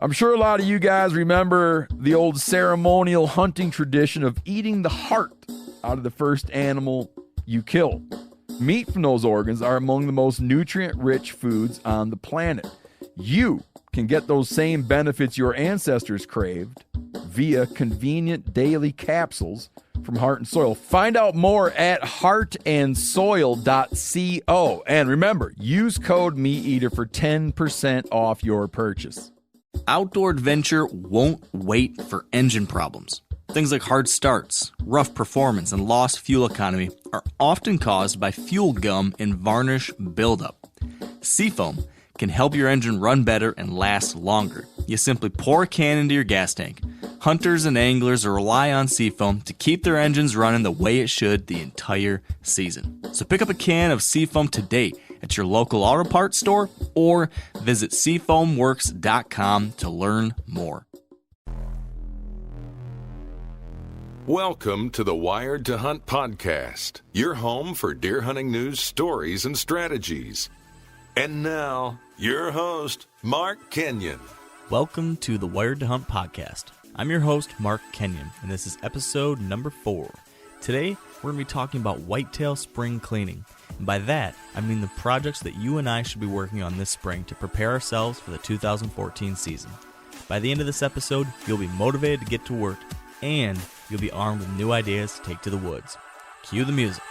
I'm sure a lot of you guys remember the old ceremonial hunting tradition of eating the heart out of the first animal you kill. Meat from those organs are among the most nutrient-rich foods on the planet. You can get those same benefits your ancestors craved via convenient daily capsules from Heart and Soil. Find out more at heartandsoil.co. And remember, use code MeatEater for 10% off your purchase. Outdoor adventure won't wait for engine problems. Things like hard starts, rough performance, and lost fuel economy are often caused by fuel gum and varnish buildup. Seafoam can help your engine run better and last longer. You simply pour a can into your gas tank. Hunters and anglers rely on Seafoam to keep their engines running the way it should the entire season. So pick up a can of Seafoam today at your local auto parts store or visit seafoamworks.com to learn more. Welcome to the Wired to Hunt podcast, your home for deer hunting news, stories, and strategies. And now, your host, Mark Kenyon. Welcome to the Wired to Hunt podcast. I'm your host, Mark Kenyon, and this is episode number 4. Today, we're going to be talking about whitetail spring cleaning. And by that, I mean the projects that you and I should be working on this spring to prepare ourselves for the 2014 season. By the end of this episode, you'll be motivated to get to work, and you'll be armed with new ideas to take to the woods. Cue the music.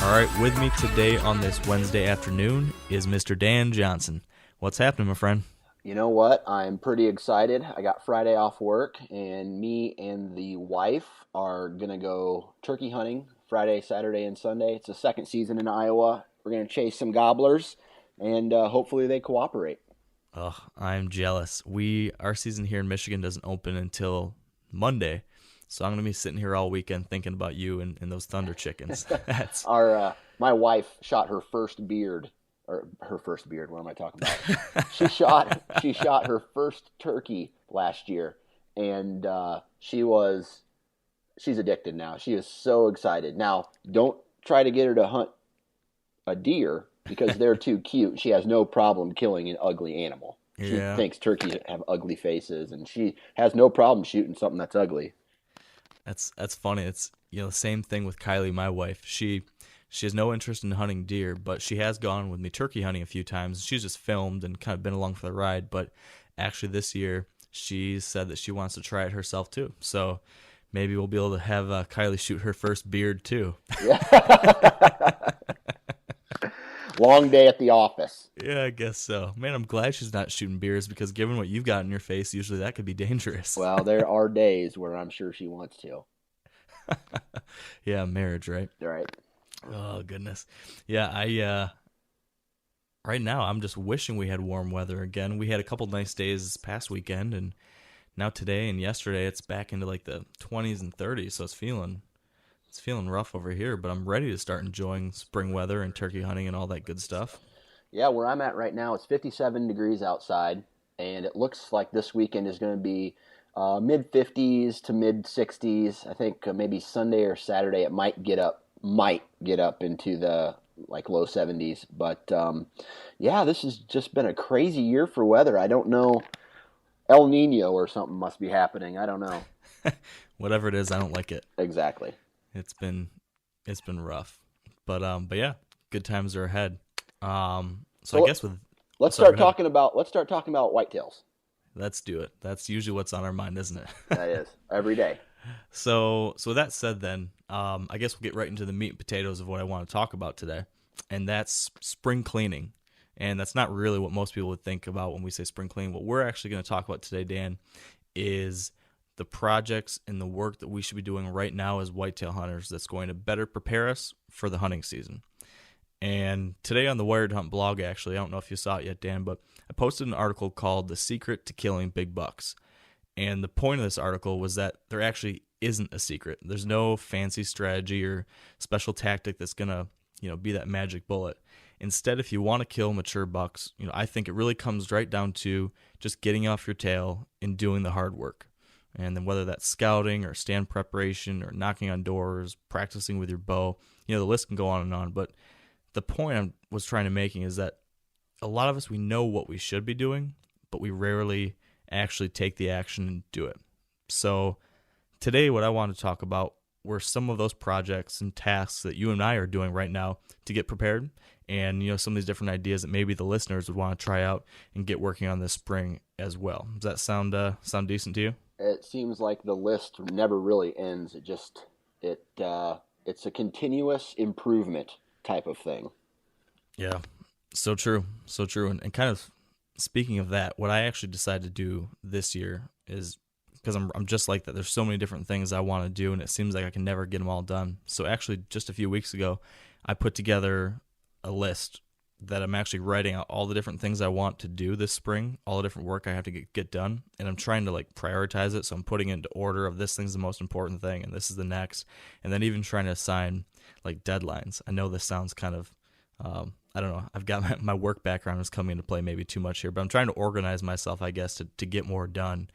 All right, with me today on this Wednesday afternoon is Mr. Dan Johnson. What's happening, my friend? You know what? I'm pretty excited. I got Friday off work, and me and the wife are going to go turkey hunting Friday, Saturday, and Sunday. It's the second season in Iowa. We're going to chase some gobblers, and hopefully they cooperate. Oh, I'm jealous. Our season here in Michigan doesn't open until Monday, so I'm going to be sitting here all weekend thinking about you and those Thunder chickens. My wife shot her first beard. Or her first beard, what am I talking about? She shot her first turkey last year, and she's addicted now. She is so excited. Now, don't try to get her to hunt a deer because they're too cute. She has no problem killing an ugly animal. She thinks turkeys have ugly faces, and she has no problem shooting something that's ugly. That's funny. It's the same thing with Kylie, my wife. She has no interest in hunting deer, but she has gone with me turkey hunting a few times. She's just filmed and kind of been along for the ride, but actually this year she said that she wants to try it herself too. So maybe we'll be able to have Kylie shoot her first beard too. Long day at the office. Yeah, I guess so. Man, I'm glad she's not shooting beards because given what you've got in your face, usually that could be dangerous. Well, there are days where I'm sure she wants to. Yeah, marriage, right? Right. Oh, goodness. Yeah, right now I'm just wishing we had warm weather again. We had a couple nice days this past weekend, and now today and yesterday it's back into like the 20s and 30s, so it's feeling rough over here, but I'm ready to start enjoying spring weather and turkey hunting and all that good stuff. Yeah, where I'm at right now, it's 57 degrees outside, and it looks like this weekend is going to be mid-50s to mid-60s. I think maybe Sunday or Saturday it might get up into the low 70s, but this has just been a crazy year for weather. I don't know, El Nino or something must be happening. I don't know. Whatever it is, I don't like it. Exactly. It's been rough, but yeah, good times are ahead. I guess let's start talking about whitetails. Let's do it. That's usually what's on our mind, isn't it? That is every day. So with that said, then I guess we'll get right into the meat and potatoes of what I want to talk about today, and that's spring cleaning. And that's not really what most people would think about when we say spring cleaning. What we're actually going to talk about today, Dan, is the projects and the work that we should be doing right now as whitetail hunters that's going to better prepare us for the hunting season. And today on the Wired Hunt blog, actually, I don't know if you saw it yet, Dan, but I posted an article called The Secret to Killing Big Bucks. And the point of this article was that there actually isn't a secret. There's no fancy strategy or special tactic that's going to, be that magic bullet. Instead, if you want to kill mature bucks, I think it really comes right down to just getting off your tail and doing the hard work. And then whether that's scouting or stand preparation or knocking on doors, practicing with your bow, the list can go on and on. But the point I was trying to making is that a lot of us, we know what we should be doing, but we rarely actually take the action and do it. So today, what I want to talk about were some of those projects and tasks that you and I are doing right now to get prepared, and some of these different ideas that maybe the listeners would want to try out and get working on this spring as well. Does that sound decent to you? It seems like the list never really ends. It's a continuous improvement type of thing. Yeah, so true. And kind of speaking of that, what I actually decided to do this year is, because I'm just like that, there's so many different things I want to do, and it seems like I can never get them all done. So actually, just a few weeks ago, I put together a list that I'm actually writing out all the different things I want to do this spring, all the different work I have to get done, and I'm trying to prioritize it. So I'm putting it into order of this thing's the most important thing, and this is the next, and then even trying to assign deadlines. I know this sounds kind of I don't know. I've got my work background is coming into play maybe too much here, but I'm trying to organize myself, I guess, to get more done,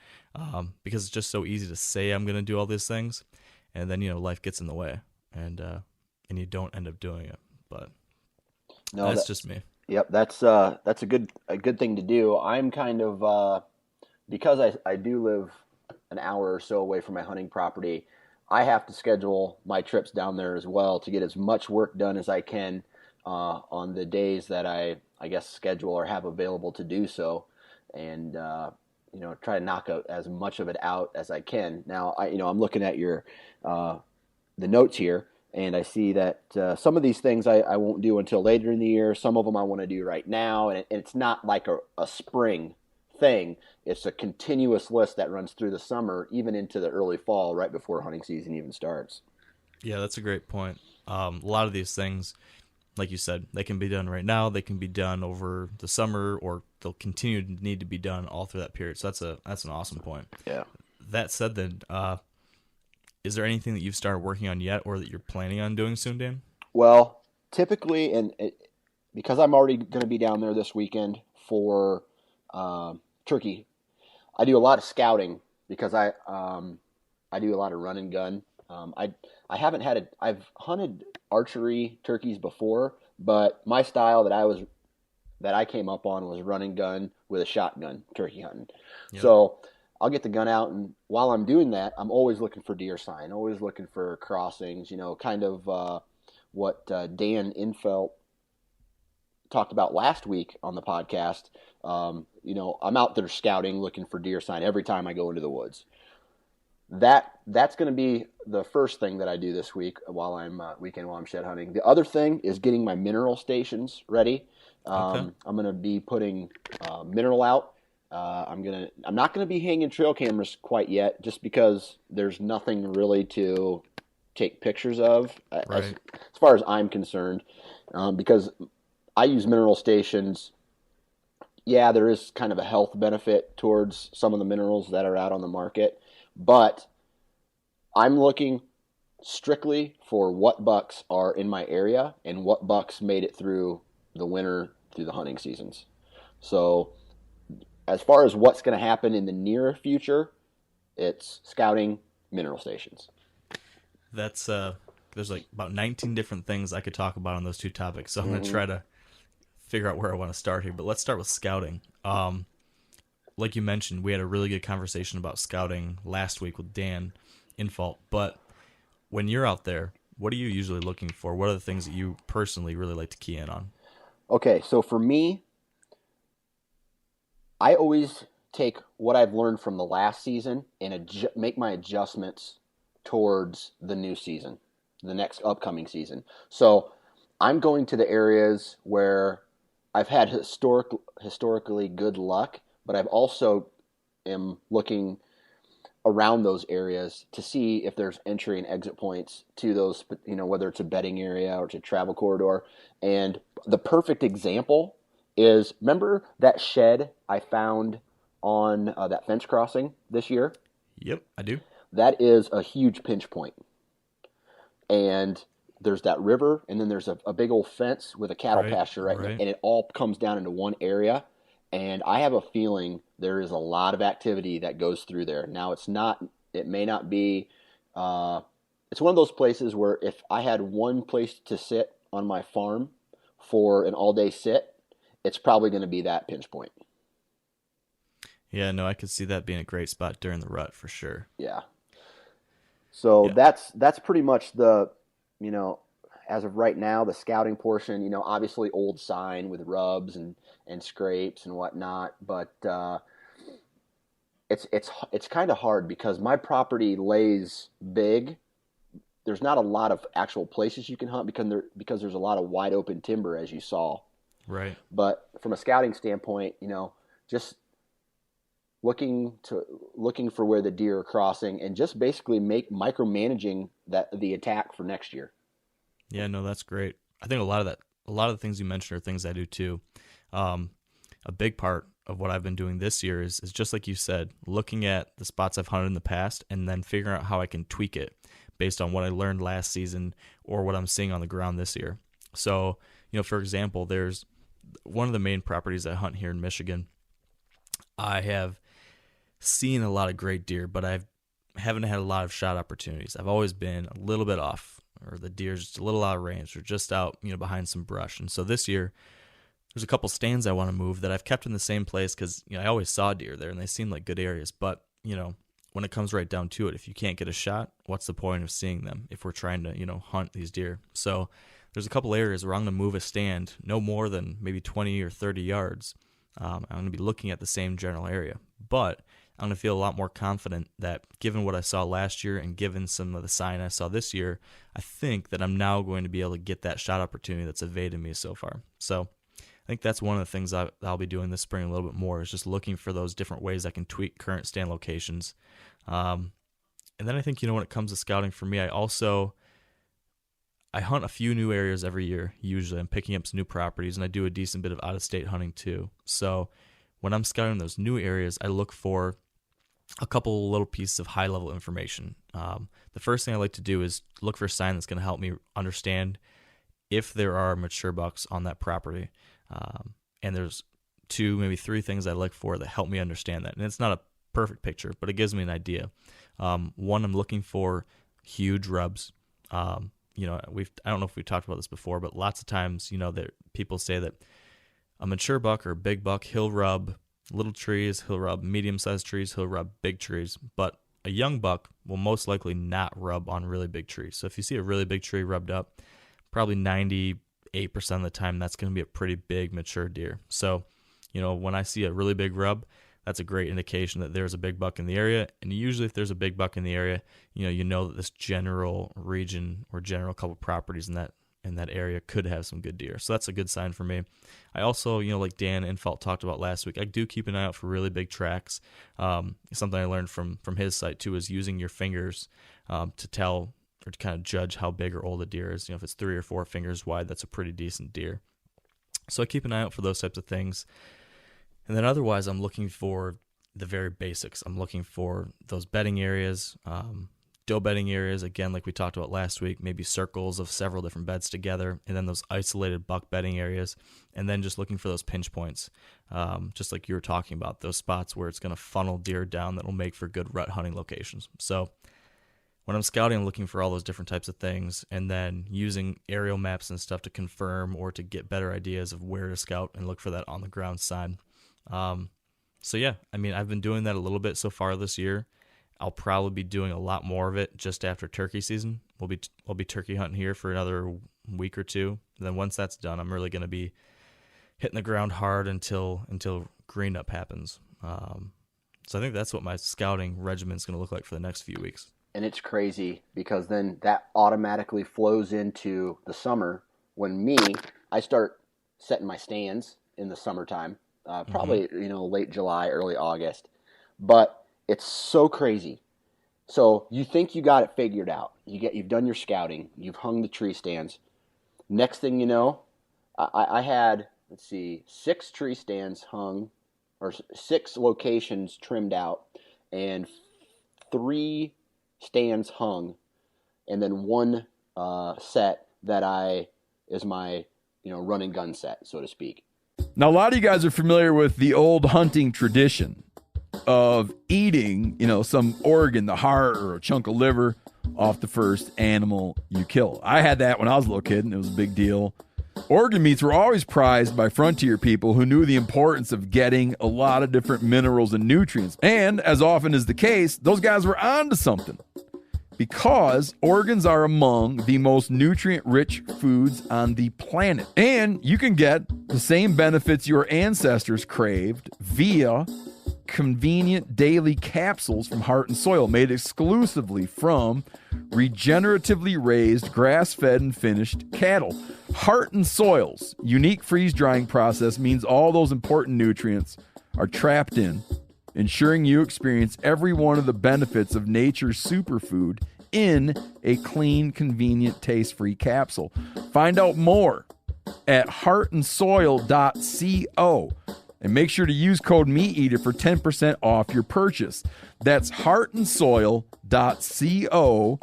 because it's just so easy to say I'm going to do all these things, and then life gets in the way, and you don't end up doing it. But no, that's just me. Yep, that's a good thing to do. I'm kind of because I do live an hour or so away from my hunting property. I have to schedule my trips down there as well to get as much work done as I can on the days that I guess schedule or have available to do so, and try to knock out as much of it out as I can. Now I'm looking at your the notes here, and I see that some of these things I won't do until later in the year. Some of them I want to do right now, and it's not like a spring thing. It's a continuous list that runs through the summer, even into the early fall, right before hunting season even starts. Yeah, that's a great point. A lot of these things, like you said, they can be done right now. They can be done over the summer, or they'll continue to need to be done all through that period. So that's an awesome point. Yeah. That said, then, is there anything that you've started working on yet, or that you're planning on doing soon, Dan? Well, typically, because I'm already going to be down there this weekend for turkey, I do a lot of scouting because I do a lot of run and gun. I've hunted archery turkeys before, but my style that I came up on was run and gun with a shotgun turkey hunting. Yep. So I'll get the gun out, and while I'm doing that, I'm always looking for deer sign, always looking for crossings, kind of what Dan Infelt talked about last week on the podcast. I'm out there scouting, looking for deer sign every time I go into the woods. That's going to be the first thing that I do this week while I'm shed hunting. The other thing is getting my mineral stations ready. Okay. I'm going to be putting mineral out. I'm not going to be hanging trail cameras quite yet, just because there's nothing really to take pictures of, as far as I'm concerned, because I use mineral stations. Yeah, there is kind of a health benefit towards some of the minerals that are out on the market, but I'm looking strictly for what bucks are in my area and what bucks made it through the winter, through the hunting seasons. So as far as what's going to happen in the near future, it's scouting, mineral stations. That's there's about 19 different things I could talk about on those two topics, so I'm going to try to figure out where I want to start here. But let's start with scouting. Like you mentioned, we had a really good conversation about scouting last week with Dan Infalt. But when you're out there, what are you usually looking for? What are the things that you personally really like to key in on? Okay, so for me, I always take what I've learned from the last season and make my adjustments towards the new season, the next upcoming season. So I'm going to the areas where I've had historically good luck, but I've also am looking around those areas to see if there's entry and exit points to those, whether it's a bedding area or to travel corridor. And the perfect example is, remember that shed I found on that fence crossing this year? Yep, I do. That is a huge pinch point. And there's that river, and then there's a big old fence with a cattle pasture, right? And it all comes down into one area. And I have a feeling there is a lot of activity that goes through there. Now, it may not be, it's one of those places where if I had one place to sit on my farm for an all-day sit, it's probably going to be that pinch point. Yeah, no, I could see that being a great spot during the rut for sure. Yeah. So that's pretty much the, as of right now, the scouting portion, obviously old sign with rubs and scrapes and whatnot, but it's kind of hard because my property lays big. There's not a lot of actual places you can hunt because there's a lot of wide open timber, as you saw. Right. But from a scouting standpoint, just looking for where the deer are crossing and just basically micromanaging the attack for next year. Yeah, no, that's great. I think a lot of the things you mentioned are things I do too. A big part of what I've been doing this year is just like you said, looking at the spots I've hunted in the past and then figuring out how I can tweak it based on what I learned last season or what I'm seeing on the ground this year. So, for example, there's one of the main properties I hunt here in Michigan. I have seen a lot of great deer, but I haven't had a lot of shot opportunities. I've always been a little bit off, or the deer's just a little out of range, or just out, behind some brush. And so this year, there's a couple stands I want to move that I've kept in the same place because I always saw deer there and they seem like good areas. But when it comes right down to it, if you can't get a shot, what's the point of seeing them if we're trying to hunt these deer? So there's a couple areas where I'm going to move a stand no more than maybe 20 or 30 yards. I'm going to be looking at the same general area, but I'm going to feel a lot more confident that given what I saw last year and given some of the sign I saw this year, I think that I'm now going to be able to get that shot opportunity that's evaded me so far. So I think that's one of the things I'll be doing this spring a little bit more, is just looking for those different ways I can tweak current stand locations. And then I think, when it comes to scouting for me, I hunt a few new areas every year. Usually I'm picking up some new properties, and I do a decent bit of out-of-state hunting too. So when I'm scouting those new areas, I look for a couple little pieces of high-level information. The first thing I like to do is look for a sign that's going to help me understand if there are mature bucks on that property. And there's 2, maybe 3 things I look for that help me understand that. And it's not a perfect picture, but it gives me an idea. One, I'm looking for huge rubs. I don't know if we talked about this before, but lots of times, that people say that a mature buck or a big buck, he'll rub little trees, he'll rub medium-sized trees, he'll rub big trees. But a young buck will most likely not rub on really big trees. So if you see a really big tree rubbed up, probably 98% of the time, that's going to be a pretty big mature deer. So, when I see a really big rub, that's a great indication that there's a big buck in the area. And usually if there's a big buck in the area, you know that this general region or general couple properties in that area could have some good deer. So that's a good sign for me. I also, like Dan Infalt talked about last week, I do keep an eye out for really big tracks. Something I learned from his site too is using your fingers to tell or to kind of judge how big or old a deer is. If it's 3 or 4 fingers wide, that's a pretty decent deer. So I keep an eye out for those types of things. And then otherwise, I'm looking for the very basics. I'm looking for those bedding areas, doe bedding areas, again, like we talked about last week, maybe circles of several different beds together, and then those isolated buck bedding areas, and then just looking for those pinch points, just like you were talking about, those spots where it's going to funnel deer down that will make for good rut hunting locations. So when I'm scouting, I'm looking for all those different types of things, and then using aerial maps and stuff to confirm or to get better ideas of where to scout and look for that on the ground side. So yeah, I've been doing that a little bit so far this year. I'll probably be doing a lot more of it just after turkey season. We'll be turkey hunting here for another week or 2. And then once that's done, I'm really going to be hitting the ground hard until green up happens. So I think that's what my scouting regimen is going to look like for the next few weeks. And it's crazy because then that automatically flows into the summer when I start setting my stands in the summertime, probably, late July, early August. But it's so crazy. So you think you got it figured out. You've done your scouting. You've hung the tree stands. Next thing you know, I had, 6 tree stands hung, or 6 locations trimmed out, and 3 stands hung, and then 1 set is my, run and gun set, so to speak. Now, a lot of you guys are familiar with the old hunting tradition of eating, some organ, the heart or a chunk of liver off the first animal you kill. I had that when I was a little kid, and it was a big deal. Organ meats were always prized by frontier people who knew the importance of getting a lot of different minerals and nutrients. And as often is the case, those guys were onto something, because organs are among the most nutrient-rich foods on the planet. And you can get the same benefits your ancestors craved via convenient daily capsules from Heart and Soil, made exclusively from regeneratively raised, grass-fed, and finished cattle. Heart and Soil's unique freeze-drying process means all those important nutrients are trapped in, ensuring you experience every one of the benefits of nature's superfood in a clean, convenient, taste-free capsule. Find out more at heartandsoil.co. And make sure to use code MeatEater for 10% off your purchase. That's heartandsoil.co.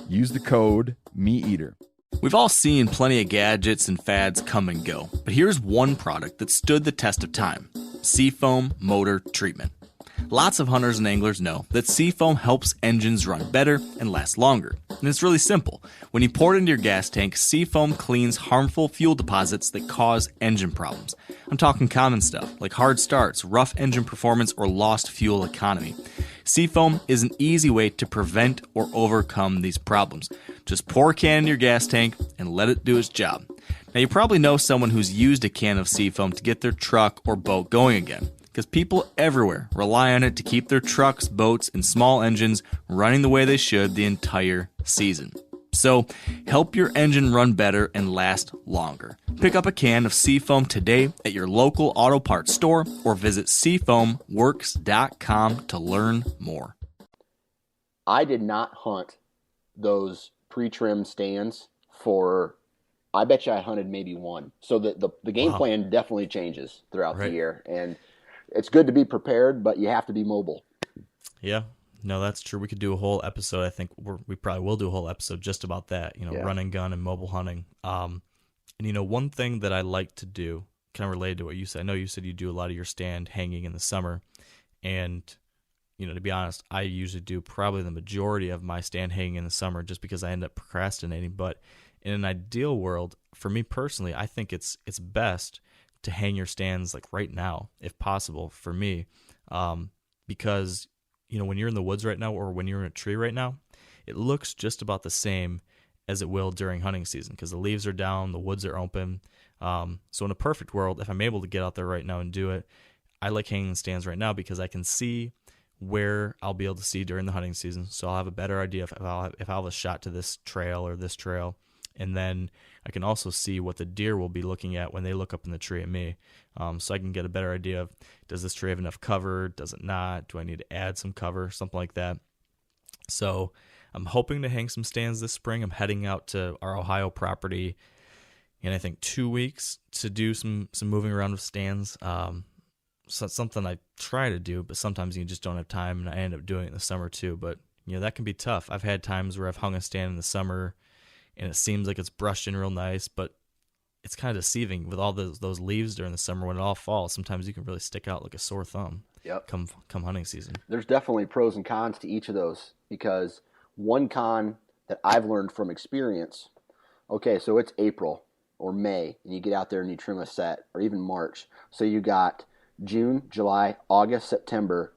Use the code MeatEater. We've all seen plenty of gadgets and fads come and go, but here's one product that stood the test of time: Seafoam Motor Treatment. Lots of hunters and anglers know that Seafoam helps engines run better and last longer. And it's really simple. When you pour it into your gas tank, Seafoam cleans harmful fuel deposits that cause engine problems. I'm talking common stuff like hard starts, rough engine performance, or lost fuel economy. Seafoam is an easy way to prevent or overcome these problems. Just pour a can in your gas tank and let it do its job. Now, you probably know someone who's used a can of Seafoam to get their truck or boat going again, because people everywhere rely on it to keep their trucks, boats, and small engines running the way they should the entire season. So, help your engine run better and last longer. Pick up a can of Seafoam today at your local auto parts store or visit seafoamworks.com to learn more. I did not hunt those pre-trimmed stands for, I bet you I hunted maybe one. So the game plan definitely changes throughout the year. And it's good to be prepared, but you have to be mobile. Yeah, no, that's true. We could do a whole episode. I think we probably will do a whole episode just about that, run and gun and mobile hunting. And, one thing that I like to do, kind of related to what you said, I know you said you do a lot of your stand hanging in the summer. And, to be honest, I usually do probably the majority of my stand hanging in the summer just because I end up procrastinating. But in an ideal world, for me personally, I think it's best to hang your stands like right now, if possible, for me, because when you're in the woods right now or when you're in a tree right now, it looks just about the same as it will during hunting season because the leaves are down, the woods are open. So in a perfect world, if I'm able to get out there right now and do it, I like hanging stands right now because I can see where I'll be able to see during the hunting season. So I'll have a better idea if I'll have a shot to this trail or this trail. And then I can also see what the deer will be looking at when they look up in the tree at me. So I can get a better idea of, does this tree have enough cover? Does it not? Do I need to add some cover? Something like that. So I'm hoping to hang some stands this spring. I'm heading out to our Ohio property in, I think, 2 weeks to do some moving around with stands. So it's something I try to do, but sometimes you just don't have time, and I end up doing it in the summer too. But, that can be tough. I've had times where I've hung a stand in the summer and it seems like it's brushed in real nice, but it's kind of deceiving with all those leaves during the summer when it all falls. Sometimes you can really stick out like a sore thumb. Yep. Come hunting season. There's definitely pros and cons to each of those, because one con that I've learned from experience, okay, so it's April or May, and you get out there and you trim a set, or even March. So you got June, July, August, September,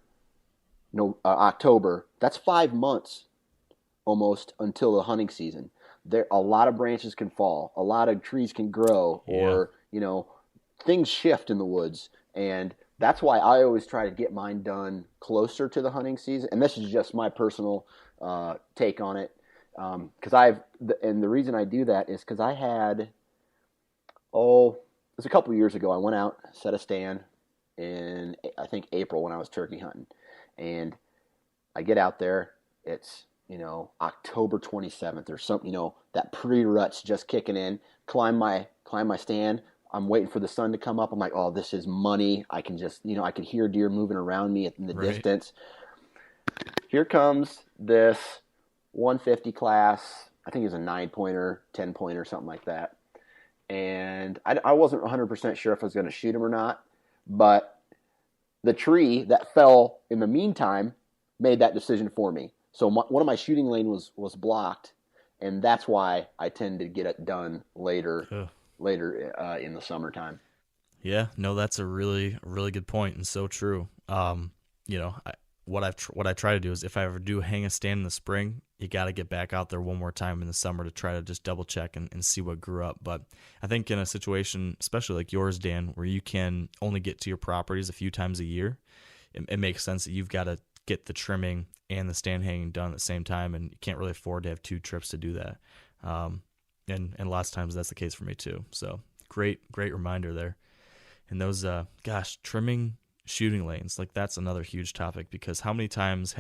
October. That's 5 months almost until the hunting season. A lot of branches can fall, a lot of trees can grow, or things shift in the woods, and that's why I always try to get mine done closer to the hunting season. And this is just my personal take on it, because and the reason I do that is because I had, it was a couple years ago. I went out, set a stand in, I think, April when I was turkey hunting, and I get out there. It's October 27th or something, that pre-rut's just kicking in, climb my stand. I'm waiting for the sun to come up. I'm like, oh, this is money. I can just, I can hear deer moving around me in the distance. Here comes this 150 class. I think it was a 9-pointer, 10-pointer, something like that. And I wasn't 100% sure if I was going to shoot him or not, but the tree that fell in the meantime made that decision for me. So one of my shooting lane was blocked, and that's why I tend to get it done later in the summertime. Yeah, no, that's a really, really good point and so true. What I try to do is if I ever do hang a stand in the spring, you got to get back out there one more time in the summer to try to just double check and see what grew up. But I think in a situation, especially like yours, Dan, where you can only get to your properties a few times a year, it makes sense that you've got to get the trimming and the stand hanging done at the same time, and you can't really afford to have 2 trips to do that. And lots of times that's the case for me too. So great reminder there. And those, trimming shooting lanes, like that's another huge topic, because how many times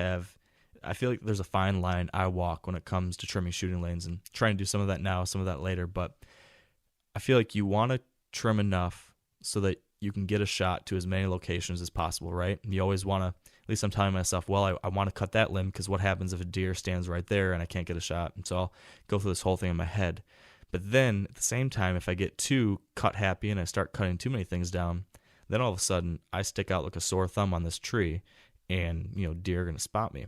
I feel like there's a fine line I walk when it comes to trimming shooting lanes, and trying to do some of that now, some of that later. But I feel like you want to trim enough so that you can get a shot to as many locations as possible, right? And you always want to, at least I'm telling myself, well, I want to cut that limb because what happens if a deer stands right there and I can't get a shot? And so I'll go through this whole thing in my head. But then at the same time, if I get too cut happy and I start cutting too many things down, then all of a sudden I stick out like a sore thumb on this tree, and deer are going to spot me.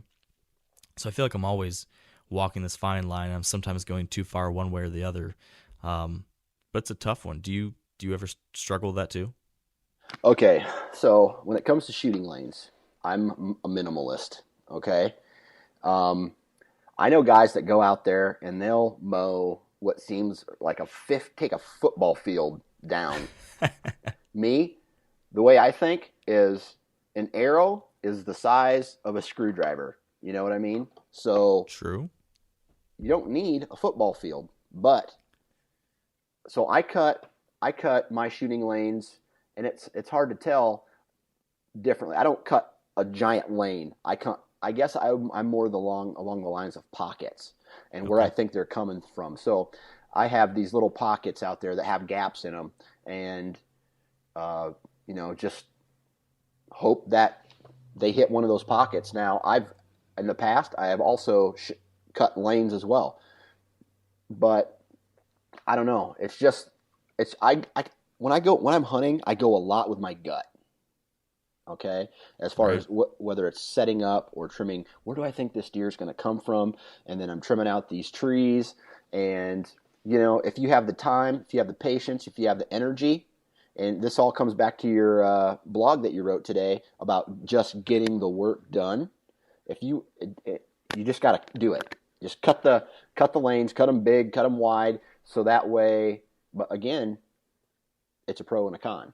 So I feel like I'm always walking this fine line. I'm sometimes going too far one way or the other. But it's a tough one. Do you ever struggle with that too? Okay, so when it comes to shooting lanes, I'm a minimalist, okay? I know guys that go out there and they'll mow what seems like take a football field down. Me, the way I think is an arrow is the size of a screwdriver. You know what I mean? So true. You don't need a football field, but so I cut my shooting lanes, and it's hard to tell differently. I don't cut a giant lane. I guess I'm more along the lines of pockets and where I think they're coming from. So I have these little pockets out there that have gaps in them, and just hope that they hit one of those pockets. Now, in the past, I have also cut lanes as well, but I don't know. When I'm hunting, I go a lot with my gut. Okay, as far as whether it's setting up or trimming, where do I think this deer is going to come from? And then I'm trimming out these trees. And if you have the time, if you have the patience, if you have the energy, and this all comes back to your blog that you wrote today about just getting the work done. If you just got to do it. Just cut the lanes, cut them big, cut them wide, so that way. But again, it's a pro and a con.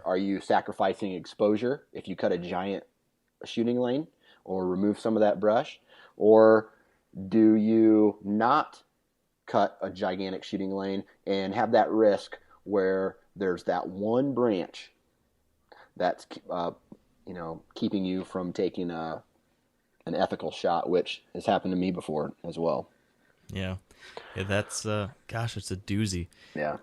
Are you sacrificing exposure if you cut a giant shooting lane or remove some of that brush, or do you not cut a gigantic shooting lane and have that risk where there's that one branch that's keeping you from taking an ethical shot, which has happened to me before as well. Yeah that's it's a doozy. Yeah,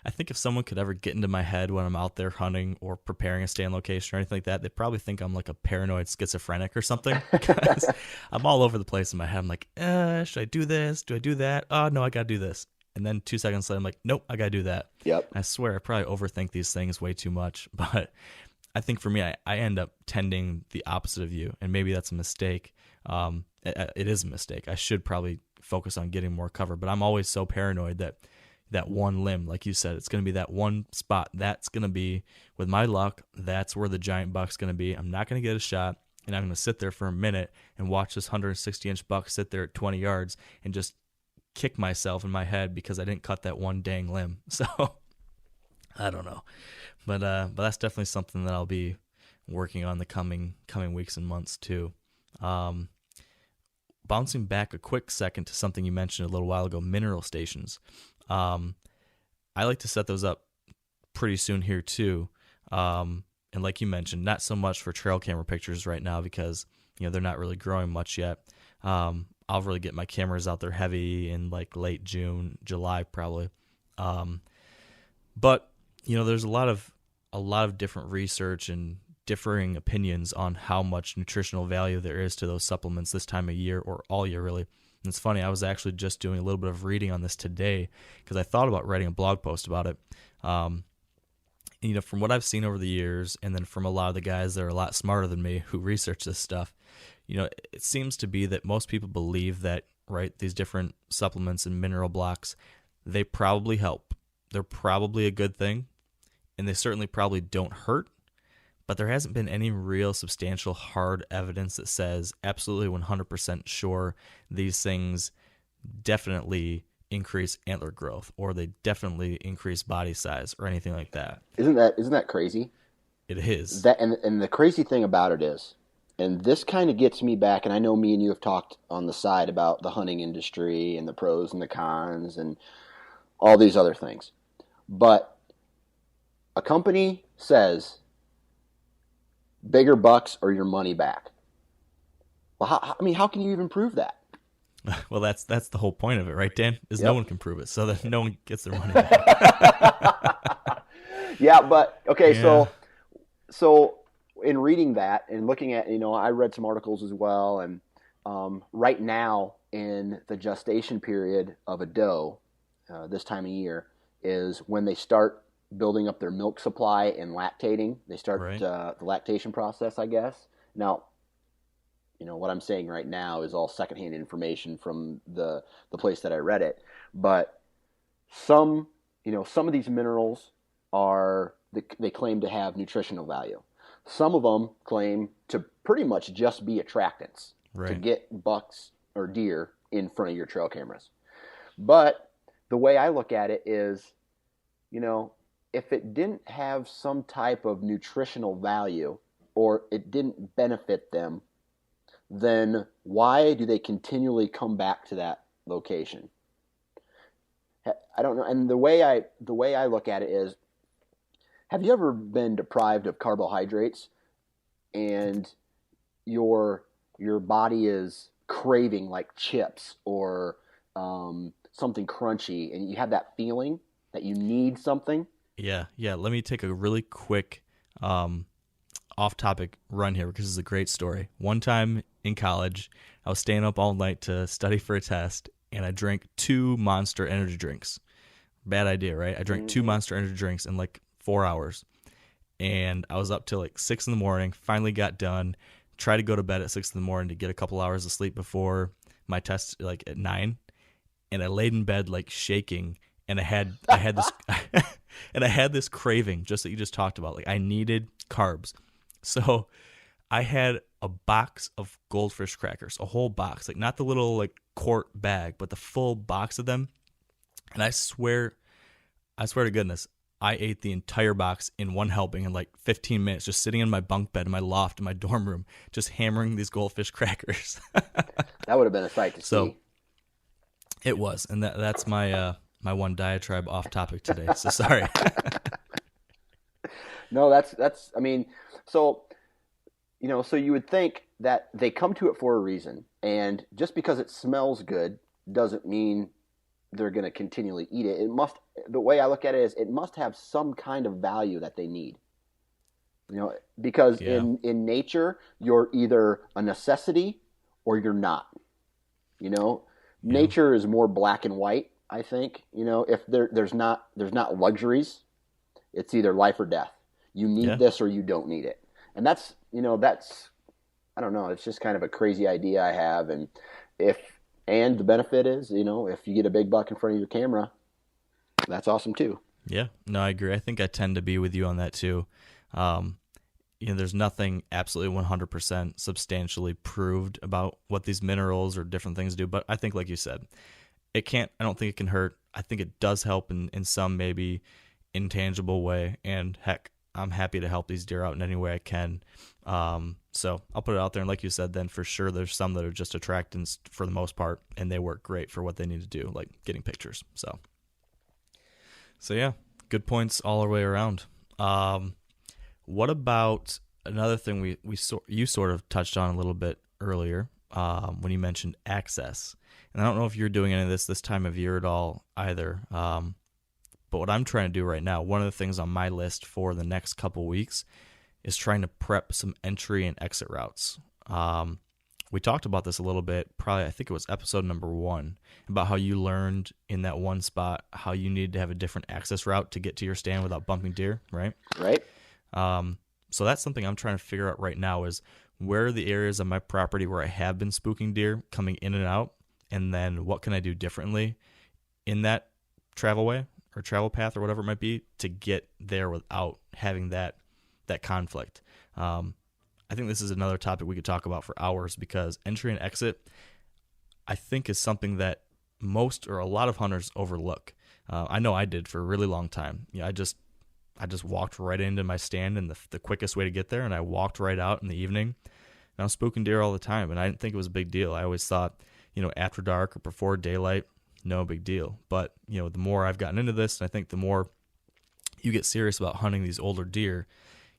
I think if someone could ever get into my head when I'm out there hunting or preparing a stand location or anything like that, they'd probably think I'm like a paranoid schizophrenic or something, because I'm all over the place in my head. I'm like, should I do this? Do I do that? Oh, no, I got to do this. And then 2 seconds later, I'm like, nope, I got to do that. Yep. I swear I probably overthink these things way too much, but I think for me, I end up tending the opposite of you, and maybe that's a mistake. It is a mistake. I should probably focus on getting more cover, but I'm always so paranoid that one limb, like you said, it's going to be that one spot. That's going to be, with my luck, that's where the giant buck's going to be. I'm not going to get a shot, and I'm going to sit there for a minute and watch this 160-inch buck sit there at 20 yards and just kick myself in my head because I didn't cut that one dang limb. So I don't know, but that's definitely something that I'll be working on the coming weeks and months too. Bouncing back a quick second to something you mentioned a little while ago, mineral stations. I like to set those up pretty soon here too. And like you mentioned, not so much for trail camera pictures right now because, they're not really growing much yet. I'll really get my cameras out there heavy in like late June, July probably. But there's a lot of different research and differing opinions on how much nutritional value there is to those supplements this time of year, or all year really. And it's funny, I was actually just doing a little bit of reading on this today because I thought about writing a blog post about it. From what I've seen over the years, and then from a lot of the guys that are a lot smarter than me who research this stuff, it seems to be that most people believe that, right, these different supplements and mineral blocks, they probably help. They're probably a good thing, and they certainly probably don't hurt, but there hasn't been any real substantial hard evidence that says absolutely 100% sure these things definitely increase antler growth or they definitely increase body size or anything like that. Isn't that crazy? It is. And the crazy thing about it is, and this kind of gets me back, and I know me and you have talked on the side about the hunting industry and the pros and the cons and all these other things. But a company says bigger bucks or your money back. Well, how can you even prove that? Well, that's the whole point of it, right, Dan? Is No one can prove it, so that no one gets their money back. Yeah, but okay, Yeah. so in reading that and looking at, I read some articles as well, and right now in the gestation period of a doe, this time of year is when they start building up their milk supply and lactating. They start Right. The lactation process, I guess. Now, what I'm saying right now is all secondhand information from the place that I read it. But some of these minerals they claim to have nutritional value. Some of them claim to pretty much just be attractants to Right. get bucks or deer in front of your trail cameras. But the way I look at it is, if it didn't have some type of nutritional value or it didn't benefit them, then why do they continually come back to that location? I don't know. And the way I look at it is, have you ever been deprived of carbohydrates and your body is craving like chips or something crunchy, and you have that feeling that you need something? Yeah. Let me take a really quick off-topic run here because this is a great story. One time in college, I was staying up all night to study for a test, and I drank 2 Monster energy drinks. Bad idea, right? I drank 2 Monster energy drinks in like 4 hours, and I was up till like 6 in the morning, finally got done, tried to go to bed at 6 in the morning to get a couple hours of sleep before my test like at 9, and I laid in bed like shaking, and I had this and I had this craving just that you just talked about. Like I needed carbs. So I had a box of goldfish crackers, a whole box, like not the little like quart bag, but the full box of them. And I swear to goodness, I ate the entire box in one helping in like 15 minutes, just sitting in my bunk bed in my loft in my dorm room, just hammering these goldfish crackers. That would have been a sight to see. It was, and that's my my one diatribe off topic today. So sorry. No, that's. I mean, so you would think that they come to it for a reason, and just because it smells good doesn't mean they're going to continually eat it. The way I look at it is, it must have some kind of value that they need. Because in nature, you're either a necessity or you're not. Nature is more black and white, I think. If there's not luxuries, it's either life or death. You need this or you don't need it. And that's I don't know, it's just kind of a crazy idea I have. And the benefit is, if you get a big buck in front of your camera, that's awesome too. Yeah, no, I agree. I think I tend to be with you on that too. There's nothing absolutely 100% substantially proved about what these minerals or different things do. But I think, like you said, I don't think it can hurt. I think it does help in some maybe intangible way. And heck, I'm happy to help these deer out in any way I can. So I'll put it out there. And like you said, then for sure, there's some that are just attractants for the most part, and they work great for what they need to do, like getting pictures. So yeah, good points all the way around. What about another thing you sort of touched on a little bit earlier when you mentioned access? And I don't know if you're doing any of this time of year at all either. But what I'm trying to do right now, one of the things on my list for the next couple weeks is trying to prep some entry and exit routes we talked about this a little bit, probably, I think it was episode number 1, about how you learned in that one spot how you needed to have a different access route to get to your stand without bumping deer, right? Right. So that's something I'm trying to figure out right now is where are the areas of my property where I have been spooking deer coming in and out, and then what can I do differently in that travel way or travel path or whatever it might be to get there without having that conflict. I think this is another topic we could talk about for hours because entry and exit, I think, is something that most or a lot of hunters overlook. I know I did for a really long time. I just walked right into my stand and the quickest way to get there, and I walked right out in the evening. And I was spooking deer all the time, and I didn't think it was a big deal. I always thought, after dark or before daylight, no big deal. But, the more I've gotten into this, and I think the more you get serious about hunting these older deer,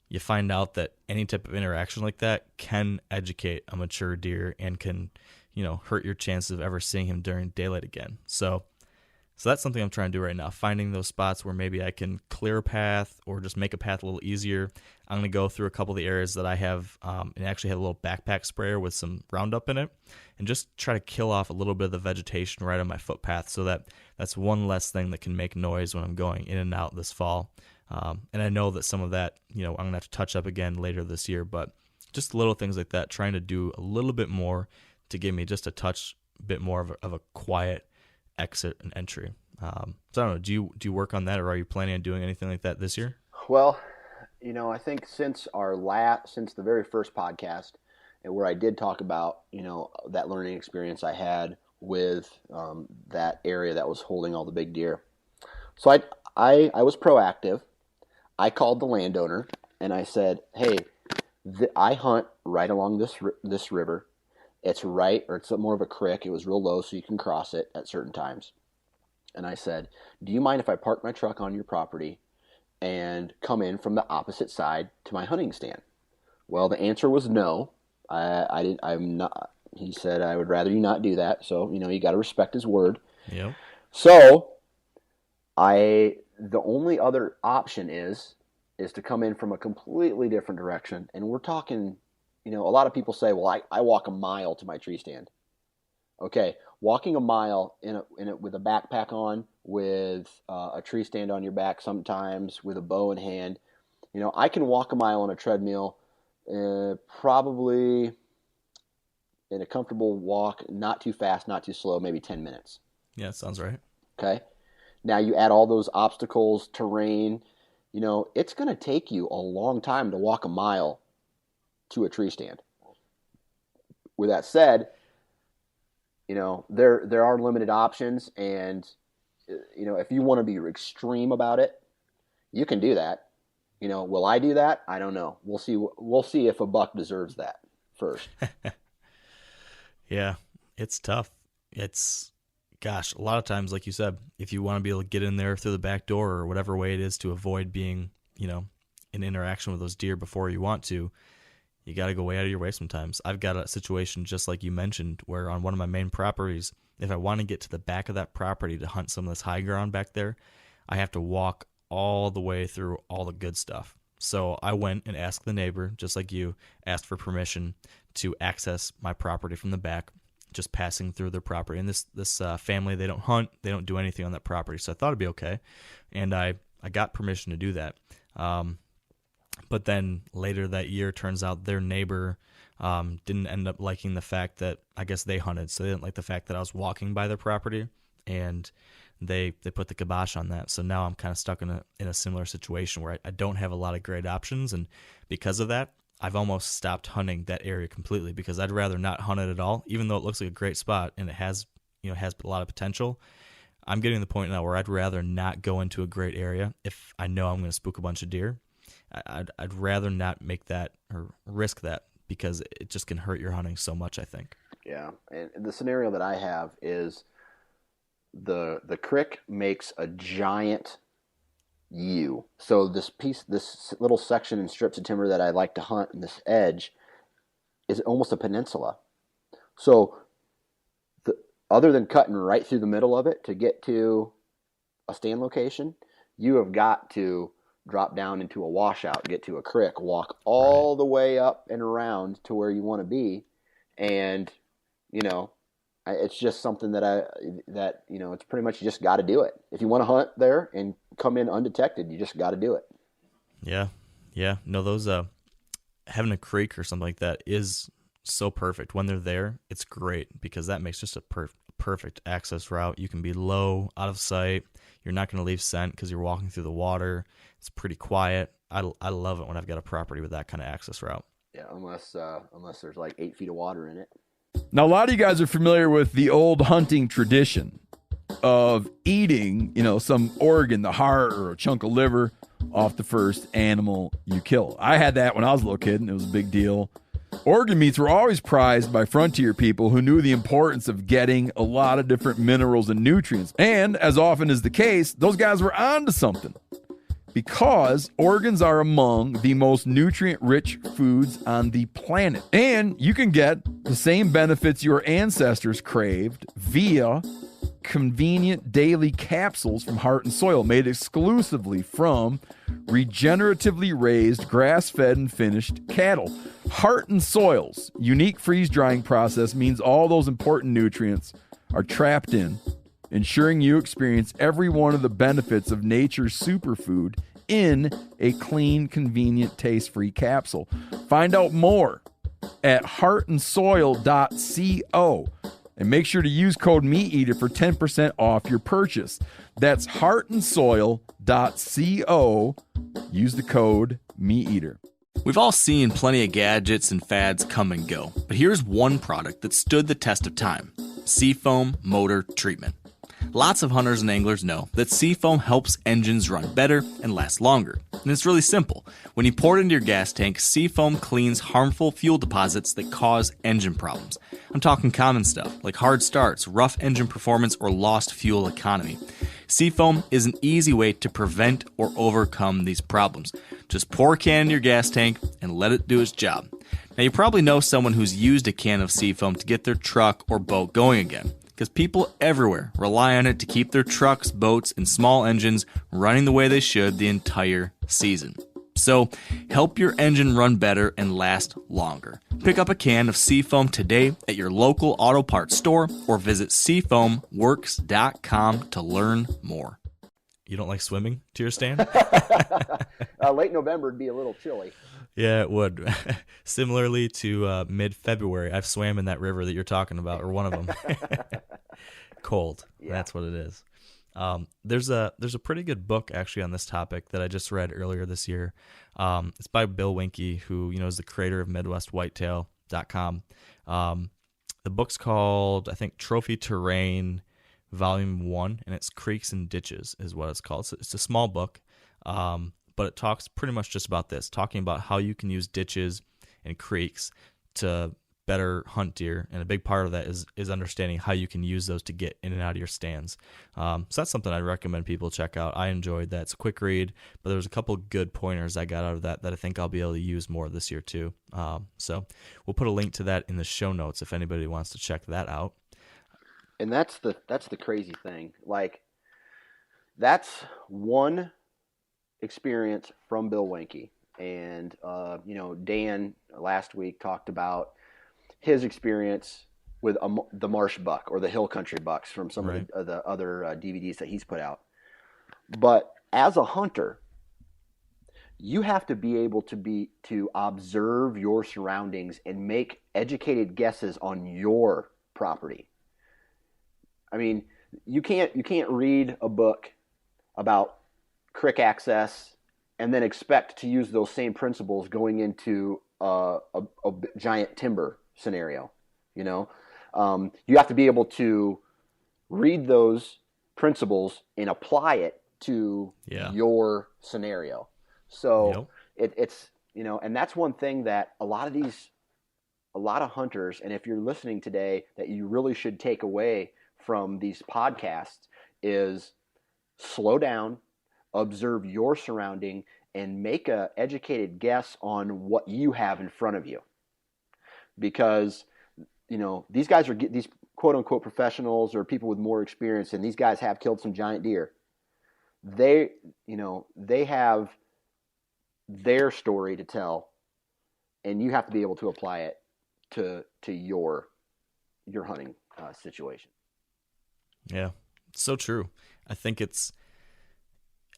you find out that any type of interaction like that can educate a mature deer and can, hurt your chances of ever seeing him during daylight again. So that's something I'm trying to do right now, finding those spots where maybe I can clear a path or just make a path a little easier. I'm going to go through a couple of the areas that I have and actually have a little backpack sprayer with some Roundup in it and just try to kill off a little bit of the vegetation right on my footpath so that's one less thing that can make noise when I'm going in and out this fall. And I know that some of that, I'm going to have to touch up again later this year, but just little things like that, trying to do a little bit more to give me just a touch bit more of a quiet exit and entry. So I don't know, do you work on that, or are you planning on doing anything like that this year? Well, I think since the very first podcast, and where I did talk about, that learning experience I had with that area that was holding all the big deer. So I was proactive. I called the landowner and I said, "Hey, I hunt right along this river. It's more of a creek. It was real low, so you can cross it at certain times." And I said, "Do you mind if I park my truck on your property and come in from the opposite side to my hunting stand?" Well, the answer was no. I'm not. He said, "I would rather you not do that." So you got to respect his word. Yep. So the only other option is to come in from a completely different direction, and we're talking. A lot of people say, "Well, I walk a mile to my tree stand." Okay, walking a mile in it with a backpack on, with a tree stand on your back, sometimes with a bow in hand. I can walk a mile on a treadmill, probably in a comfortable walk, not too fast, not too slow, maybe 10 minutes. Yeah, that sounds right. Okay. Now you add all those obstacles, terrain, it's going to take you a long time to walk a mile to a tree stand. With that said, there are limited options, and if you want to be extreme about it, you can do that. Will I do that? I don't know. We'll see if a buck deserves that first. Yeah, it's tough. Gosh, a lot of times, like you said, if you want to be able to get in there through the back door or whatever way it is to avoid being, in interaction with those deer before you want to, you got to go way out of your way sometimes. I've got a situation just like you mentioned where on one of my main properties, if I want to get to the back of that property to hunt some of this high ground back there, I have to walk all the way through all the good stuff. So I went and asked the neighbor, just like you, asked for permission to access my property from the back, just passing through their property. And this family, they don't hunt, they don't do anything on that property, so I thought it'd be okay. And I got permission to do that. But then later that year, turns out their neighbor didn't end up liking the fact that, I guess they hunted, so they didn't like the fact that I was walking by their property, and they put the kibosh on that. So now I'm kind of stuck in a similar situation where I don't have a lot of great options, and because of that, I've almost stopped hunting that area completely because I'd rather not hunt it at all, even though it looks like a great spot and it has a lot of potential. I'm getting to the point now where I'd rather not go into a great area if I know I'm going to spook a bunch of deer. I'd rather not make that or risk that because it just can hurt your hunting so much, I think. Yeah, and the scenario that I have is the creek makes a giant U. So this little section and strips of timber that I like to hunt in this edge is almost a peninsula. So other than cutting right through the middle of it to get to a stand location, you have got to drop down into a washout, get to a creek, walk all the way up and around to where you want to be, And, it's just something that it's pretty much you just got to do it. If you want to hunt there and come in undetected, you just got to do it. Yeah. Yeah. No, those, having a creek or something like that is so perfect. When they're there, it's great because that makes just a perfect access route. You can be low, out of sight. You're not going to leave scent because you're walking through the water. It's pretty quiet. I love it when I've got a property with that kind of access route. Yeah, unless there's like 8 feet of water in it. Now, a lot of you guys are familiar with the old hunting tradition of eating, some organ, the heart or a chunk of liver off the first animal you kill. I had that when I was a little kid, and it was a big deal. Organ meats were always prized by frontier people who knew the importance of getting a lot of different minerals and nutrients. And as often is the case, those guys were onto something, because organs are among the most nutrient-rich foods on the planet. And you can get the same benefits your ancestors craved via convenient daily capsules from Heart and Soil, made exclusively from regeneratively raised, grass-fed, and finished cattle. Heart and Soil's unique freeze-drying process means all those important nutrients are trapped in, ensuring you experience every one of the benefits of nature's superfood in a clean, convenient, taste-free capsule. Find out more at heartandsoil.co. And make sure to use code MeatEater for 10% off your purchase. That's heartandsoil.co. Use the code MeatEater. We've all seen plenty of gadgets and fads come and go, but here's one product that stood the test of time: Seafoam Motor Treatment. Lots of hunters and anglers know that Seafoam helps engines run better and last longer. And it's really simple. When you pour it into your gas tank, Seafoam cleans harmful fuel deposits that cause engine problems. I'm talking common stuff like hard starts, rough engine performance, or lost fuel economy. Seafoam is an easy way to prevent or overcome these problems. Just pour a can in your gas tank and let it do its job. Now, you probably know someone who's used a can of Seafoam to get their truck or boat going again, because people everywhere rely on it to keep their trucks, boats, and small engines running the way they should the entire season. So, help your engine run better and last longer. Pick up a can of Seafoam today at your local auto parts store or visit seafoamworks.com to learn more. You don't like swimming to your stand? Late November would be a little chilly. Yeah, it would. Similarly to mid-February, I've swam in that river that you're talking about, or one of them. Cold. Yeah. That's what it is. There's a pretty good book actually on this topic that I just read earlier this year. It's by Bill Winke, who is the creator of MidwestWhitetail.com. The book's called, I think, Trophy Terrain Volume 1, and it's Creeks and Ditches is what it's called. So it's a small book, but it talks pretty much just about this, talking about how you can use ditches and creeks to better hunt deer, and a big part of that is understanding how you can use those to get in and out of your stands. So that's something I recommend people check out. I enjoyed that. It's a quick read, but there's a couple good pointers I got out of that I think I'll be able to use more this year too. So we'll put a link to that in the show notes if anybody wants to check that out. And that's the crazy thing. Like, that's one experience from Bill Winke. And Dan last week talked about his experience with the marsh buck or the hill country bucks from some right. of the other DVDs that he's put out. But as a hunter, you have to be able to observe your surroundings and make educated guesses on your property. I mean, you can't read a book about crick access and then expect to use those same principles going into a giant timber scenario. You have to be able to read those principles and apply it to your scenario. So it's and that's one thing that a lot of hunters, and if you're listening today, that you really should take away from these podcasts is slow down, observe your surrounding, and make a educated guess on what you have in front of you. Because, these guys are these quote unquote professionals or people with more experience, and these guys have killed some giant deer. They have their story to tell, and you have to be able to apply it to your hunting situation. Yeah, so true. I think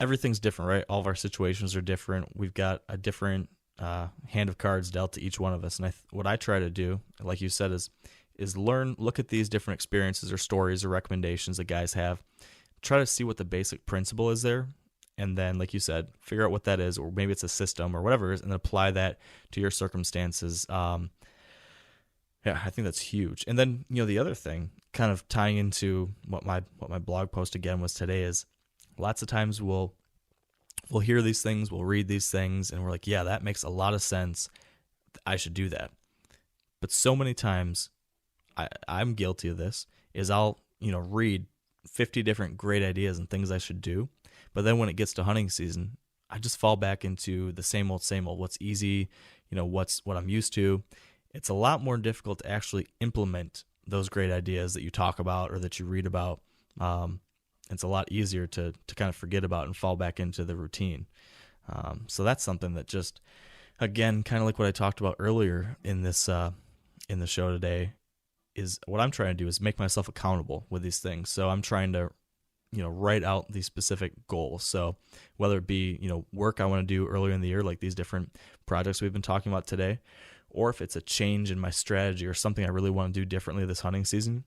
everything's different, right? All of our situations are different. We've got a different hand of cards dealt to each one of us. And what I try to do, like you said, is look at these different experiences or stories or recommendations that guys have, try to see what the basic principle is there. And then, like you said, figure out what that is, or maybe it's a system or whatever it is, and then apply that to your circumstances. Yeah, I think that's huge. And then, the other thing, kind of tying into what my blog post again was today, is lots of times we'll hear these things, we'll read these things, and we're like, yeah, that makes a lot of sense. I should do that. But so many times, I'm guilty of this, is I'll, read 50 different great ideas and things I should do. But then when it gets to hunting season, I just fall back into the same old, what's easy, what I'm used to. It's a lot more difficult to actually implement those great ideas that you talk about or that you read about. It's a lot easier to kind of forget about and fall back into the routine. So that's something that just, again, kind of like what I talked about earlier in this in the show today, is what I'm trying to do is make myself accountable with these things. So I'm trying to, write out these specific goals. So whether it be, work I want to do earlier in the year, like these different projects we've been talking about today, or if it's a change in my strategy or something I really want to do differently this hunting season,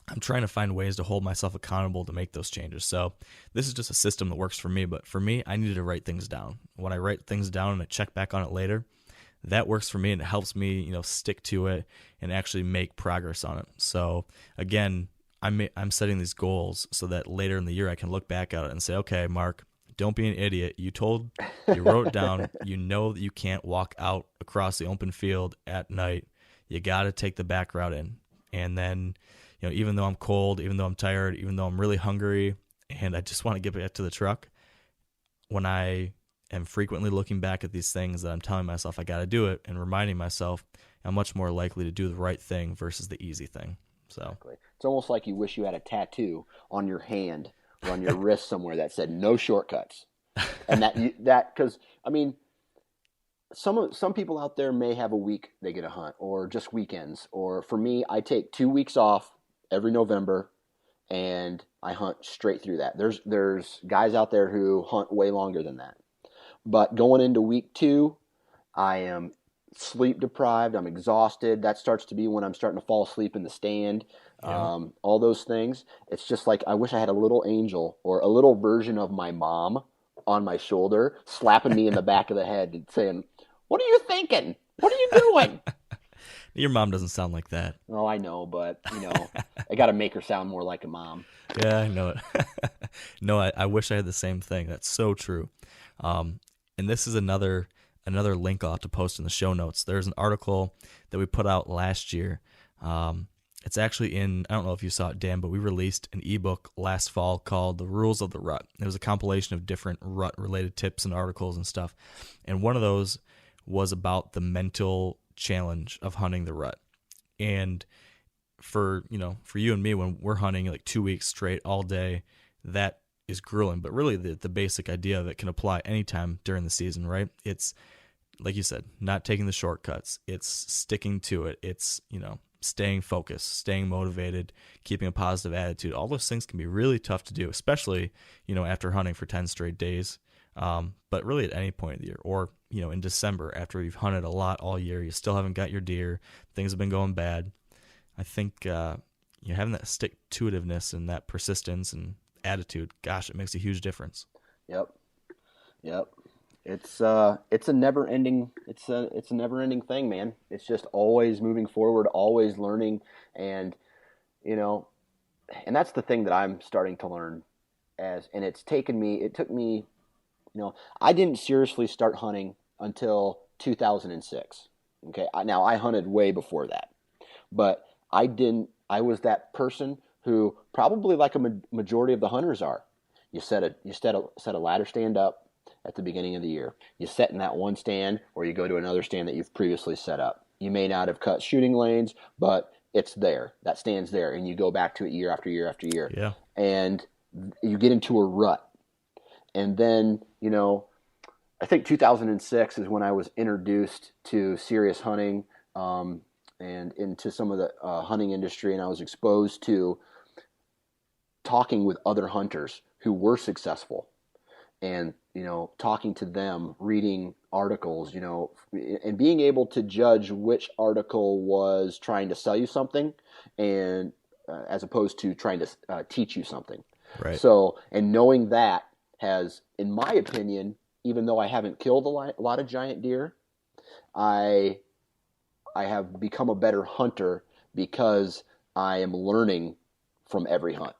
I'm trying to find ways to hold myself accountable to make those changes. So this is just a system that works for me, but for me, I need to write things down. When I write things down and I check back on it later, that works for me, and it helps me, stick to it and actually make progress on it. So again, I'm setting these goals so that later in the year I can look back at it and say, okay, Mark, don't be an idiot. You wrote it down. You know that you can't walk out across the open field at night. You got to take the back route in. And then, even though I'm cold, even though I'm tired, even though I'm really hungry, and I just want to get back to the truck, when I am frequently looking back at these things that I'm telling myself I got to do it and reminding myself, I'm much more likely to do the right thing versus the easy thing. So exactly. It's almost like you wish you had a tattoo on your hand or on your wrist somewhere that said no shortcuts. And because some people out there may have a week they get a hunt, or just weekends. Or for me, I take 2 weeks off every November, and I hunt straight through that. There's guys out there who hunt way longer than that. But going into week 2, I am sleep deprived. I'm exhausted. That starts to be when I'm starting to fall asleep in the stand. Yeah. All those things. It's just like I wish I had a little angel or a little version of my mom on my shoulder, slapping me in the back of the head and saying, "What are you thinking? What are you doing?" Your mom doesn't sound like that. Oh, I know, but I got to make her sound more like a mom. Yeah, I know it. No, I wish I had the same thing. That's so true. And this is another link I'll have to post in the show notes. There's an article that we put out last year. It's actually I don't know if you saw it, Dan, but we released an ebook last fall called The Rules of the Rut. It was a compilation of different rut-related tips and articles and stuff. And one of those was about the mental challenge of hunting the rut. And for you and me, when we're hunting like 2 weeks straight all day, that is grueling. But really the basic idea of it can apply anytime during the season, right? It's, like you said, not taking the shortcuts. It's sticking to it. It's, staying focused, staying motivated, keeping a positive attitude. All those things can be really tough to do, especially, after hunting for 10 straight days. But really at any point of the year, or, in December, after you've hunted a lot all year, you still haven't got your deer, things have been going bad. I think, having that stick-to-itiveness and that persistence and attitude, gosh, it makes a huge difference. Yep. It's a never ending thing, man. It's just always moving forward, always learning, and and that's the thing that I'm starting to learn and it took me, I didn't seriously start hunting until 2006. Okay. Now I hunted way before that, but I was that person who probably like a majority of the hunters are. You set a ladder stand up at the beginning of the year. You set in that one stand, or you go to another stand that you've previously set up. You may not have cut shooting lanes, but it's there. That stand's there, and you go back to it year after year after year. Yeah. And you get into a rut. And then, I think 2006 is when I was introduced to serious hunting. and into some of the hunting industry, and I was exposed to talking with other hunters who were successful, and talking to them, reading articles, and being able to judge which article was trying to sell you something, and as opposed to trying to teach you something. Right. So, and knowing that has, in my opinion, even though I haven't killed a lot of giant deer, I have become a better hunter because I am learning from every hunt.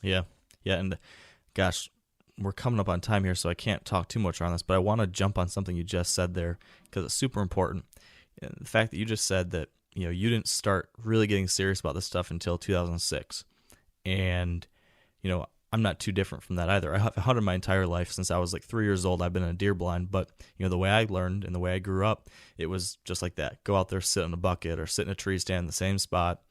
Yeah. And gosh, we're coming up on time here, so I can't talk too much on this, but I want to jump on something you just said there because it's super important. And the fact that you just said that, you didn't start really getting serious about this stuff until 2006. And, I'm not too different from that either. I have hunted my entire life since I was like 3 years old. I've been in a deer blind, but the way I learned and the way I grew up, it was just like that. Go out there, sit in a bucket or sit in a tree stand in the same spot,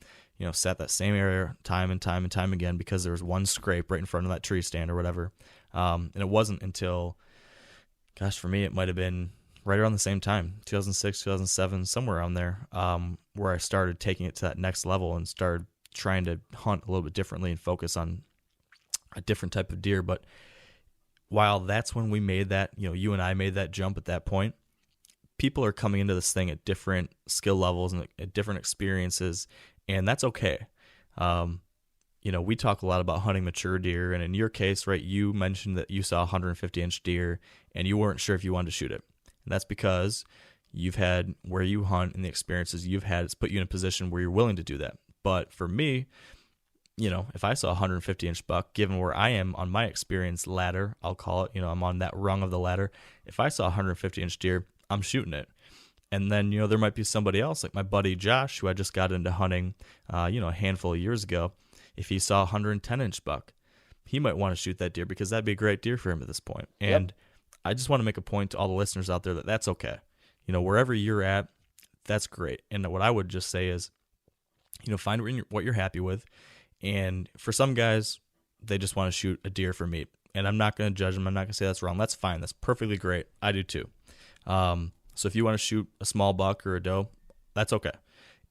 sat that same area time and time and time again because there was one scrape right in front of that tree stand or whatever. And it wasn't until, gosh, for me, it might have been right around the same time, 2006, 2007, somewhere around there, where I started taking it to that next level and started trying to hunt a little bit differently and focus on a different type of deer. But while that's when we made that, you and I made that jump at that point, people are coming into this thing at different skill levels and at different experiences, and that's okay. We talk a lot about hunting mature deer, and in your case, right, you mentioned that you saw a 150-inch deer, and you weren't sure if you wanted to shoot it. And that's because you've had where you hunt and the experiences you've had, it's put you in a position where you're willing to do that. But for me, if I saw a 150-inch buck, given where I am on my experience ladder, I'll call it, I'm on that rung of the ladder. If I saw a 150-inch deer, I'm shooting it. And then, there might be somebody else, like my buddy Josh, who I just got into hunting, a handful of years ago. If he saw a 110-inch buck, he might want to shoot that deer because that'd be a great deer for him at this point. And I just want to make a point to all the listeners out there that that's okay. Wherever you're at, that's great. And what I would just say is, find what you're happy with. And for some guys, they just want to shoot a deer for meat. And I'm not going to judge them. I'm not going to say that's wrong. That's fine. That's perfectly great. I do too. So if you want to shoot a small buck or a doe, that's okay.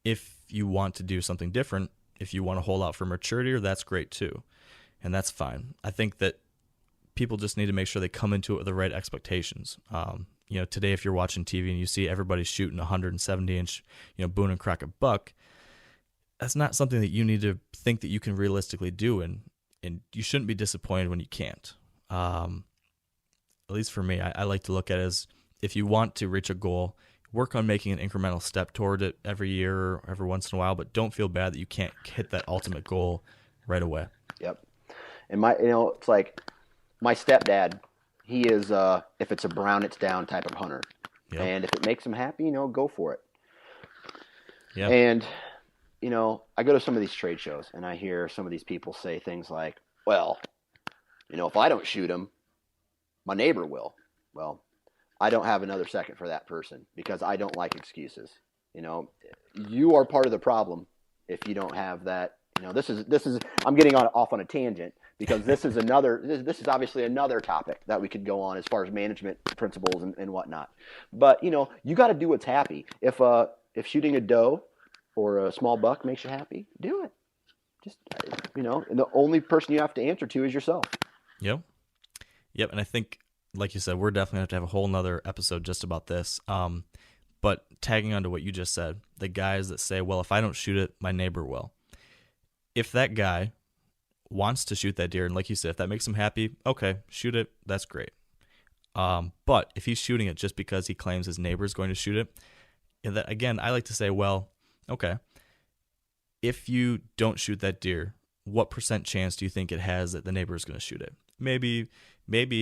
If you want to do something different, if you want to hold out for mature deer, that's great too. And that's fine. I think that people just need to make sure they come into it with the right expectations. Today, if you're watching TV and you see everybody shooting a 170-inch, Boone and Crockett buck, that's not something that you need to think that you can realistically do, and you shouldn't be disappointed when you can't. At least for me, I like to look at it as if you want to reach a goal, work on making an incremental step toward it every year or every once in a while, but don't feel bad that you can't hit that ultimate goal right away. Yep. And it's like my stepdad, he is, if it's a brown, it's down type of hunter. Yep. And if it makes him happy, go for it. Yeah. And, I go to some of these trade shows and I hear some of these people say things like, well, if I don't shoot him, my neighbor will. Well, I don't have another second for that person because I don't like excuses. You are part of the problem if you don't have that. This is I'm getting off on a tangent because this is obviously another topic that we could go on as far as management principles and whatnot. But you got to do what's happy. If shooting a doe or a small buck makes you happy, do it. Just and the only person you have to answer to is yourself. Yep. And I think, like you said, we're definitely have to have a whole nother episode just about this. But tagging on to what you just said, the guys that say, well, if I don't shoot it, my neighbor will. If that guy wants to shoot that deer, and like you said, if that makes him happy, okay, shoot it. That's great. But if he's shooting it just because he claims his neighbor is going to shoot it, that again, I like to say, well, okay, if you don't shoot that deer, what % chance do you think it has that the neighbor is going to shoot it? Maybe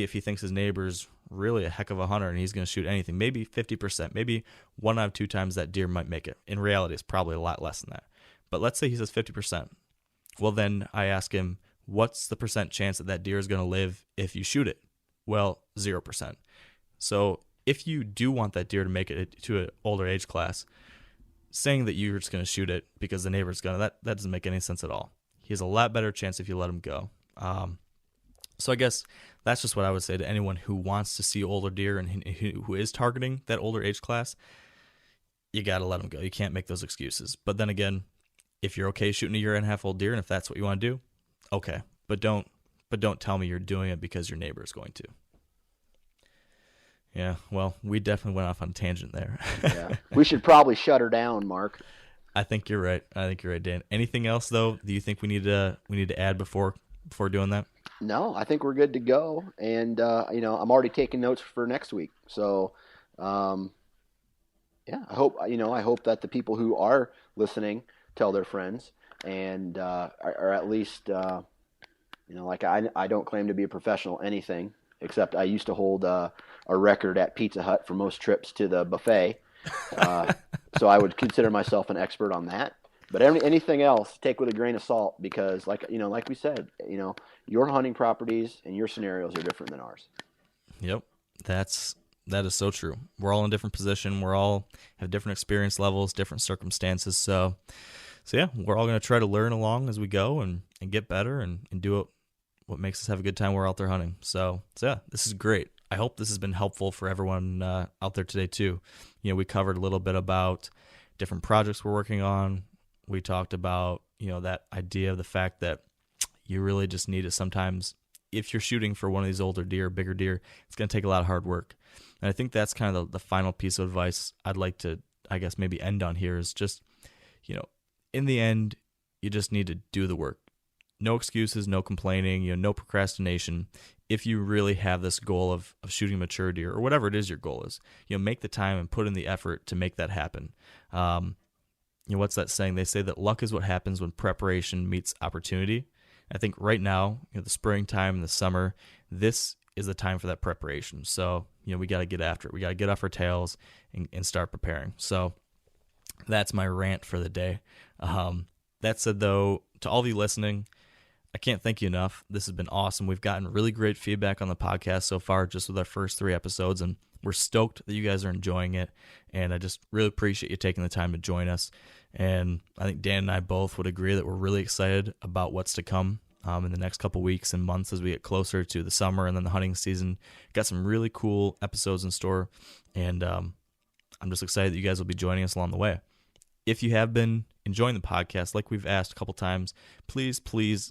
if he thinks his neighbor's really a heck of a hunter and he's going to shoot anything, maybe 50%, maybe 1 out of 2 times that deer might make it. In reality, it's probably a lot less than that. But let's say he says 50%. Well, then I ask him, what's the % chance that deer is going to live if you shoot it? Well, 0%. So if you do want that deer to make it to an older age class, saying that you're just going to shoot it because the neighbor's going to, that doesn't make any sense at all. He has a lot better chance if you let him go. So I guess that's just what I would say to anyone who wants to see older deer and who is targeting that older age class. you got to let them go. You can't make those excuses. But then again, if you're okay shooting a year and a half old deer, and if that's what you want to do, okay. But don't tell me you're doing it because your neighbor is going to. Yeah, well, we definitely went off on a tangent there. Yeah, we should probably shut her down, Mark. I think you're right. Dan. Anything else though? Do you think we need to add before doing that? No, I think we're good to go. And I'm already taking notes for next week. So, I hope that the people who are listening tell their friends and are at least I don't claim to be a professional anything, except I used to hold a record at Pizza Hut for most trips to the buffet. So I would consider myself an expert on that. But anything else, take with a grain of salt, because like we said, your hunting properties and your scenarios are different than ours. Yep. That is so true. We're all in a different position. We're all have different experience levels, different circumstances. So yeah, we're all going to try to learn along as we go and get better and do what makes us have a good time when we're out there hunting. So yeah, this is great. I hope this has been helpful for everyone out there today too. We covered a little bit about different projects we're working on. We talked about, that idea of the fact that you really just need to sometimes, if you're shooting for one of these older deer, bigger deer, it's going to take a lot of hard work. And I think that's kind of the final piece of advice I'd like to, I guess, maybe end on here is just, in the end, you just need to do the work. No excuses, no complaining, no procrastination. If you really have this goal of shooting a mature deer or whatever it is your goal is, make the time and put in the effort to make that happen. What's that saying? They say that luck is what happens when preparation meets opportunity. I think right now, the springtime and the summer, this is the time for that preparation. So, we got to get after it. We got to get off our tails and start preparing. So that's my rant for the day. That said, though, to all of you listening, I can't thank you enough. This has been awesome. We've gotten really great feedback on the podcast so far, just with our first 3 episodes, and we're stoked that you guys are enjoying it. And I just really appreciate you taking the time to join us. And I think Dan and I both would agree that we're really excited about what's to come in the next couple weeks and months as we get closer to the summer and then the hunting season. Got some really cool episodes in store, and I'm just excited that you guys will be joining us along the way. If you have been enjoying the podcast, like we've asked a couple times, please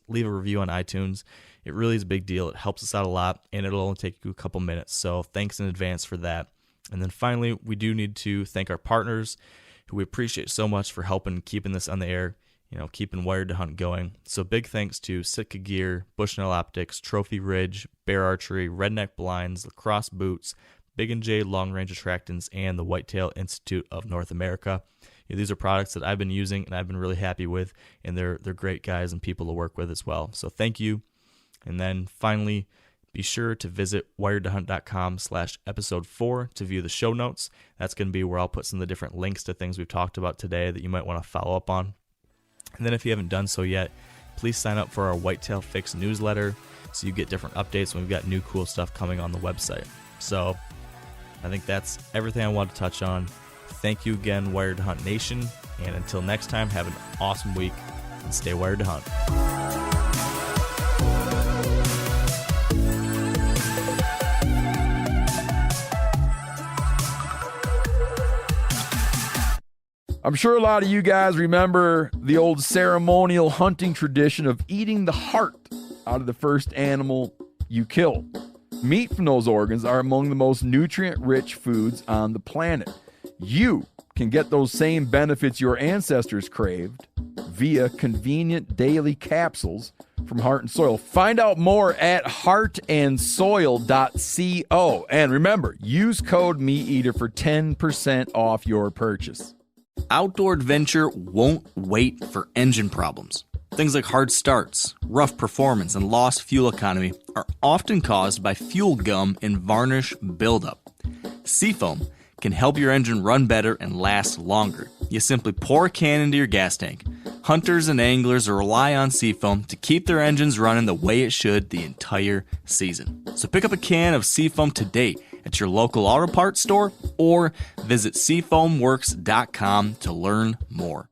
leave a review on iTunes. It really is a big deal. It helps us out a lot, and it'll only take you a couple minutes. So thanks in advance for that. And then finally, we do need to thank our partners, who we appreciate so much for helping keeping this on the air, keeping Wired to Hunt going. So big thanks to Sitka Gear, Bushnell Optics, Trophy Ridge, Bear Archery, Redneck Blinds, Lacrosse Boots, Big & J Long Range Attractants, and the Whitetail Institute of North America. These are products that I've been using and I've been really happy with, and they're great guys and people to work with as well. So thank you. And then finally, be sure to visit wiredtohunt.com/episode 4 to view the show notes. That's going to be where I'll put some of the different links to things we've talked about today that you might want to follow up on. And then if you haven't done so yet, please sign up for our Whitetail Fix newsletter so you get different updates when we've got new cool stuff coming on the website. So I think that's everything I wanted to touch on. Thank you again, Wired to Hunt Nation, and until next time, have an awesome week and stay wired to hunt. I'm sure a lot of you guys remember the old ceremonial hunting tradition of eating the heart out of the first animal you kill. Meat from those organs are among the most nutrient-rich foods on the planet. You can get those same benefits your ancestors craved via convenient daily capsules from Heart and Soil. Find out more at heartandsoil.co. And remember, use code MeatEater for 10% off your purchase. Outdoor adventure won't wait for engine problems. Things like hard starts, rough performance, and lost fuel economy are often caused by fuel gum and varnish buildup. Seafoam can help your engine run better and last longer. You simply pour a can into your gas tank. Hunters and anglers rely on Seafoam to keep their engines running the way it should the entire season. So pick up a can of Seafoam today at your local auto parts store or visit seafoamworks.com to learn more.